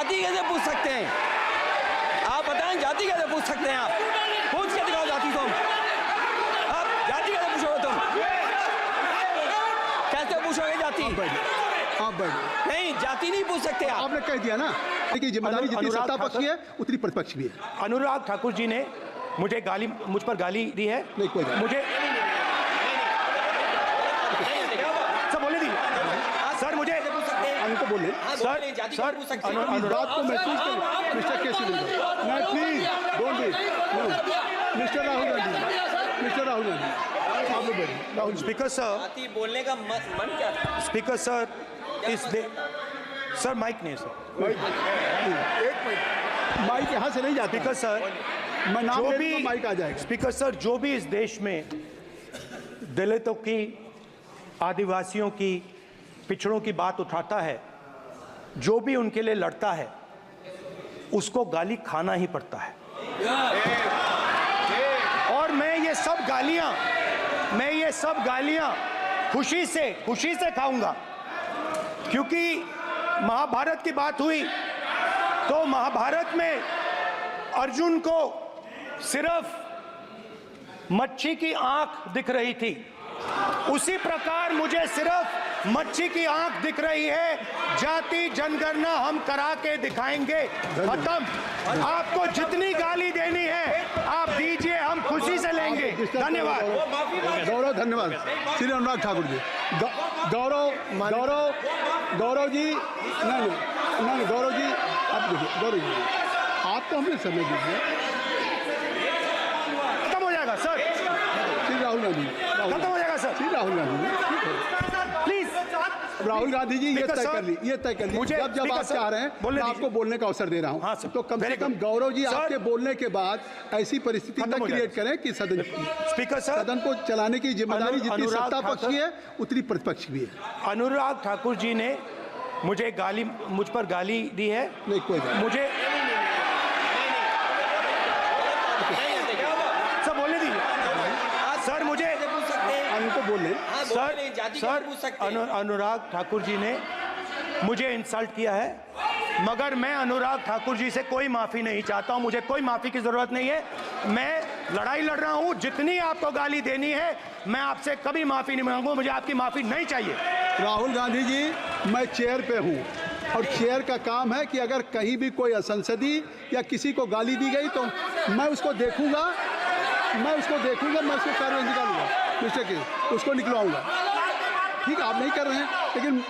जाति कैसे पूछ सकते हैं? आप बताएं, जाति कैसे पूछ सकते हैं? आप पूछ के दिखाओ जाति तुम। आप जाति कैसे पूछोगे तुम? कैसे पूछोगे जाति? आप बैठ नहीं, जाति नहीं पूछ सकते आप। आपने कह दिया ना कि जिम्मेदारी जितनी सत्ता पक्ष की है उतनी प्रतिपक्ष भी है। अनुराग ठाकुर जी ने मुझ पर गाली दी है। नहीं, कोई बात मुझे सर बोले दी सर, मुझे उनको बोले सर इस बात को महसूस करें। मिस्टर केसी नहीं, please don't be mister Rahul Gandhi, mister Rahul Gandhi आप लोग बैठिए। राहुल स्पीकर सर, जाति बोलने का मन क्या था? स्पीकर सर, सर माइक नहीं सर, एक मिनट, माइक यहाँ से नहीं जाता। स्पीकर सर, मैं नाम जो ले भी लूंगा, माइक आ जाएगा। स्पीकर सर, जो भी इस देश में दलितों की, आदिवासियों की, पिछड़ों की बात उठाता है, जो भी उनके लिए लड़ता है, उसको गाली खाना ही पड़ता है। और मैं ये सब गालियां खुशी से खाऊंगा, क्योंकि महाभारत की बात हुई तो महाभारत में अर्जुन को सिर्फ मच्छी की आंख दिख रही थी, उसी प्रकार मुझे सिर्फ मच्छी की आंख दिख रही है। जाति जनगणना हम करा के दिखाएंगे। खत्म। आपको जितनी गाली देनी है आप दीजिए, हम खुशी से लेंगे। धन्यवाद। गौरव, धन्यवाद। श्री अनुराग ठाकुर जी, गौरव जी, नहीं गौरव जी, आप देखिए, गौरव जी आपको हमें समय दीजिए। खत्म हो जाएगा सर। श्री राहुल गांधी, खत्म हो जाएगा सर। श्री राहुल गांधी प्लीज राहुल गांधी जी, ये तय कर ली। जब आप चाह रहे हैं मैं आपको बोलने का अवसर दे रहा हूं। हाँ सर, तो कम से कम गौरव जी आपके बोलने के बाद ऐसी परिस्थिति न क्रिएट करें कि स्पीकर सर, सदन को चलाने की जिम्मेदारी जितनी सत्ता पक्ष की है उतनी प्रतिपक्ष भी है। अनुराग ठाकुर जी ने मुझ पर गाली दी है। नहीं, कोई बात मुझे सर बोलने दीजिए सर, मुझे उनको बोले सर, अनुराग ठाकुर जी ने मुझे इंसल्ट किया है, मगर मैं अनुराग ठाकुर जी से कोई माफी नहीं चाहता हूं। मुझे कोई माफी की जरूरत नहीं है। मैं लड़ाई लड़ रहा हूं, जितनी आपको गाली देनी है मैं आपसे कभी माफी नहीं मांगूंगा। मुझे आपकी माफी नहीं चाहिए। राहुल गांधी जी, मैं चेयर पे हूं और चेयर का काम है कि अगर कहीं भी कोई असंसदीय या किसी को गाली दी गई तो मैं उसको देखूंगा, मैं उसको कार्रवाई निकालूंगा, मिस्टर के उसको निकलवाऊंगा। ठीक है, आप नहीं कर रहे हैं, लेकिन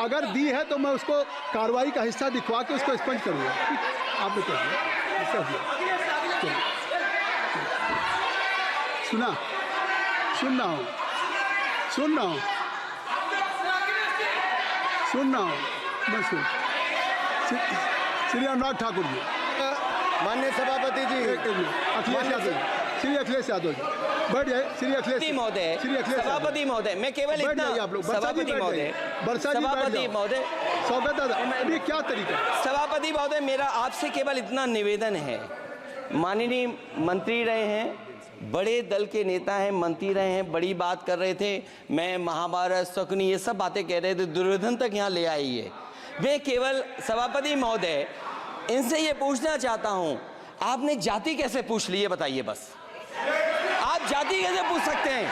अगर दी है तो मैं उसको कार्रवाई का हिस्सा दिखवा के उसको स्पंज करूंगा। आपने कर दिया। सुनना हूँ मैं श्री अनुराग ठाकुर जी, माननीय सभापति जी, अखिलेश यादव जी, श्री अखिलेश यादव जी बैठ जाए। श्री अखिलेश महोदय, सभापति महोदय, मैं केवल इतना, सभापति महोदय, स्वागत दादा, ये क्या तरीका? सभापति महोदय, मेरा आपसे केवल इतना निवेदन है। माननीय मंत्री रहे हैं, बड़े दल के नेता हैं, मंत्री रहे हैं, बड़ी बात कर रहे थे, मैं महाभारत, शकुनी, ये सब बातें कह रहे थे, दुर्योधन तक यहाँ ले आई है। मैं केवल सभापति महोदय इनसे ये पूछना चाहता हूं, आपने जाति कैसे पूछ ली है बताइए बस। आप जाति कैसे पूछ सकते हैं?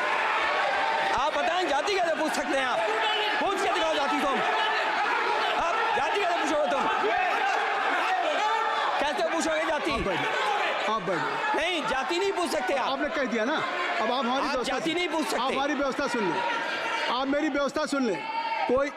आप बताएं, जाति कैसे पूछ सकते हैं? आप पूछ के दिखाओ जाति तुम। आप जाति कैसे पूछोगे तुम? कैसे पूछोगे जाति? आप बैठ नहीं, जाति नहीं पूछ सकते आप। आपने कह दिया ना, अब आप हमारी जाति नहीं पूछ सकते। आप हमारी व्यवस्था सुन लें, आप मेरी व्यवस्था सुन लें। कोई